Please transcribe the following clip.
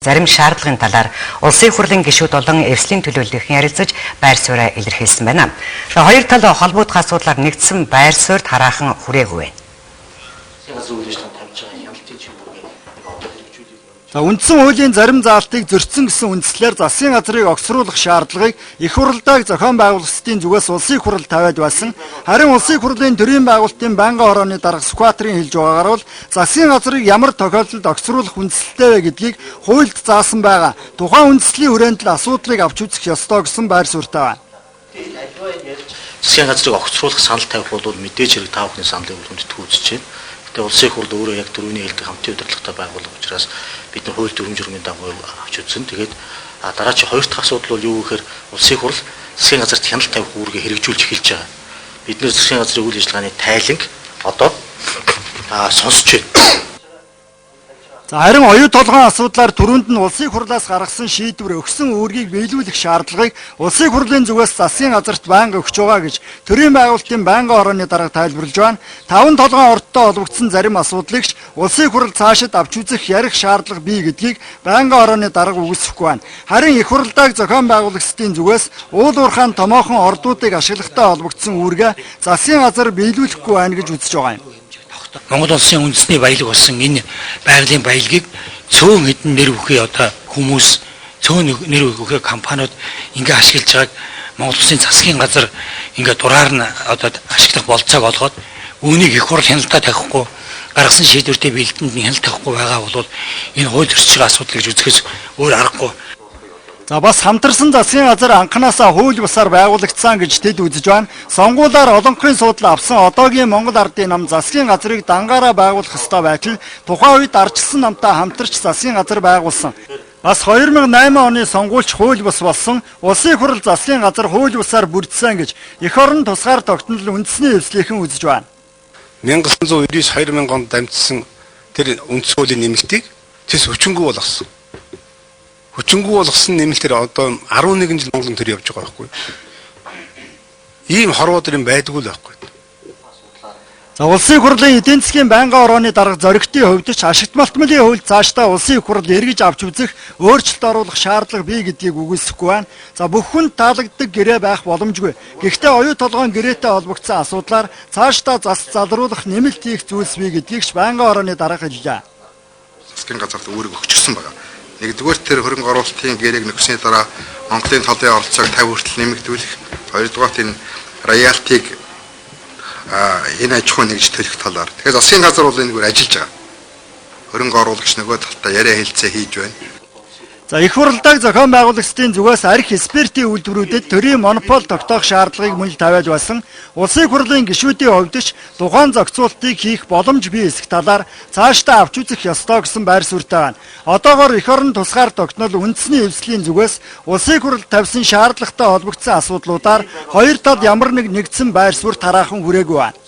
зарим шаардлагын талаар улсын хурлын гишүүд болон эвслийн төлөөллийнхэн ярилцаж байр сууриа илэрхийлсэн байна. Хоёр тал холбогдох асуудлаар нэгдсэн байр суурьд хараахан хүрээгүй байна. Үндсэн хуулийн зарим заалтыг зөрчсөн гэсэн үндслээр засгийн газрыг огцруулах шаардлагыг их хурлыг зохион байгуулалтын зүгээс улсын хурал тавиад байсан. Харин улсын хурлын төрийн байгуулалтын байнгын хорооны дарга Скватрын хэлж байгаагаар бол засгийн газрыг ямар тохиолдолд огцруулах үндсэлтэй вэ гэдгийг хуульд заасан байгаа. Тухайн үндслийн хүрээнд л асуудлыг авч үзэх ёстой гэсэн байр суурьтай байна. Засгийн газрыг огцруулах санал тавих бол мэдээж хэрэг та бүхний саналыг хүндэтгэж үзэж байна. Улсын хурл өөрөө яг дөрөвний хэлдэг хамтын удирдлагатай байгууллага учраас бид нар хууль дүрм журмын дагуу авч үзсэн. Тэгээд дараагийн хоёр дахь асуудал бол юу гэхээр улсын хурл засгийн газарт хяналт тавих үүргээ хэрэгжүүлж эхэлж байгаа. Бид нэр засгийн газрын үйл ажиллагааны тайланг одоо сонсч байна. Харин оюу толгойн асуудлаар түрүүнд нь улсын хурлаас гаргасан шийдвэр өгсөн үүргийг биелүүлэх шаардлагыг улсын хурлын зүгээс засгийн газарт байнга өгч байгаа гэж төрийн байгуулалтын байнгын хорооны дарга тайлбарлаж байна. Таван толгойн ордтой холбогдсон зарим асуудлыг улсын хурл цаашид авч үзэх ярих шаардлага бий гэдгийг байнгын хорооны дарга үгүйсэхгүй байна. Харин их хурлыг зохион байгуулагчдын зүгээс уул уурхайн томоохон ордуудыг ашиглагтай холбогдсон үүргээ засгийн газар биелүүлэхгүй байна гэж үзэж байгаа юм. Монгол улсын үндэсний баялаг болсон энэ байгалийн баялагийг цөөн хэдэн нэр бүхий одоо хүмүүс цөөн нэр бүхий компаниуд ингээ ашиглаж байгааг Монгол улсын засгийн газар ингээ дураар нь одоо ашиглах болцоог олгоод үүнийг их хурл хяналтаа тавихгүй гаргасан шийдвэртэй бэлдэнд хяналт тавихгүй байгаа бол энэ хууль эрхчлэг асуудал гэж үзэхээс өөр аргагүй. Бас хамтарсан засгийн газар анханасаа хууль бусаар байгуулагдсан гэж тэд үзэж байна. Сонгуулиар олонхын суудлаа авсан одоогийн Монгол Ардын нам засгийн газрыг дангаараа байгуулах ёстой байтал тухайн үед ардчилсан намтай хамтарч засгийн газар байгуулсан. Бас 2008 оны сонгуульч хууль бус болсон. Улсын хурал засгийн газар хууль бусаар бүрдсэн гэж эх орон тусгаар тогтнол үндэсний эвслийнхэн үзэж байна. 1999-2000 онд дамжсан тэр үндэс хуулийн нэмэлтийг тэс хүчингүй болгосон. Хүчингүй болгосон нэмэлтээр одоо 11 жил Монголын төр явж байгаа байхгүй. Ийм хорвоо төрийн байдгүй л байхгүй. Улсын хурлын эдийн засгийн байнгын хорооны дарга зоригтын хувьд ч ашигт малтмлын хууль цаашдаа улсын хурл эргэж авч үзэх өөрчлөлт оруулах шаардлага бий гэдгийг үгүйсэхгүй байна. Бүх хүнд таалагддаг гэрээ байх боломжгүй. Гэхдээ оюу толгойн гэрээтэй холбогдсон асуудлаар цаашдаа залруулах нэмэлт хийх зүйлс бий гэдгийг ч байнгын хорооны дарга хэлжээ. Засгийн газарт үүрэг өгчихсөн байна. Нэгдүгээр тэр хөрөнгө оруулалтын гэрээг нөхсөний дараа Монголын талын оролцоог 50 хүртэл нэмэгдүүлэх, хоёрдугаар энэ роялтиг энэ аж ахуйн нэгж төлөх талаар. Тэгэхээр засгийн газар бол энэгээр ажиллаж байгаа. Хөрөнгө оруулагч нөгөө талтай яриа хэлцээ хийж байна. Их хурлыг зохион байгуулагчдын зүгээс арх экспертийн үйлдвэрүүдэд төрийн монопол тогтоох шаардлагыг мөн тавиад байсан. Улсын хурлын гишүүдийн хувьд ч тухайн зохицуултыг хийх боломж бий эсэх талаар цаашдаа авч үзэх ёстой гэсэн байр суурьтай байна. Одоогоор эх орон тусгаар тогтнол үндэсний эвслийн зүгээс улсын хурал тавьсан шаардлагатай холбогдсон асуудлуудаар хоёр тал ямар нэгдсэн байр суурь тараахан хүрээгүй байна.